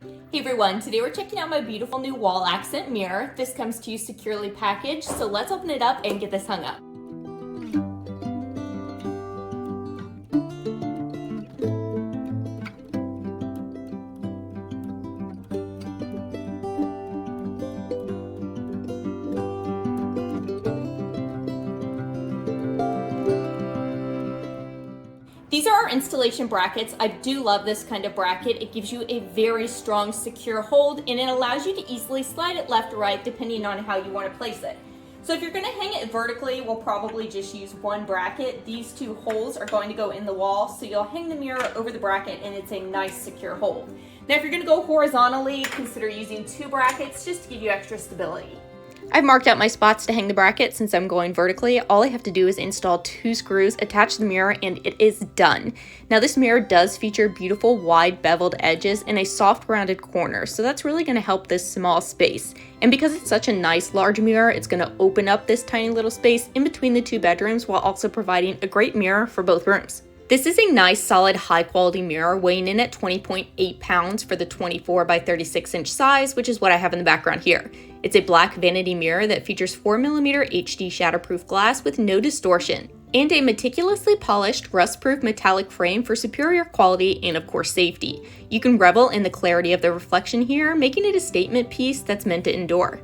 Hey everyone, today we're checking out my beautiful new wall accent mirror. This comes to you securely packaged, so let's open it up and get this hung up. These are our installation brackets. I do love this kind of bracket. It gives you a very strong, secure hold, and it allows you to easily slide it left or right depending on how you want to place it. So if you're going to hang it vertically, we'll probably just use one bracket. These two holes are going to go in the wall, so you'll hang the mirror over the bracket and it's a nice secure hold. Now if you're going to go horizontally, consider using two brackets just to give you extra stability. I've marked out my spots to hang the bracket since I'm going vertically. All I have to do is install 2 screws, attach the mirror, and it is done. Now this mirror does feature beautiful wide beveled edges and a soft rounded corner, so that's really going to help this small space. And because it's such a nice large mirror, it's going to open up this tiny little space in between the 2 bedrooms while also providing a great mirror for both rooms. This is a nice, solid, high-quality mirror weighing in at 20.8 pounds for the 24 by 36 inch size, which is what I have in the background here. It's a black vanity mirror that features 4mm HD shatterproof glass with no distortion, and a meticulously polished, rust-proof metallic frame for superior quality and, of course, safety. You can revel in the clarity of the reflection here, making it a statement piece that's meant to endure.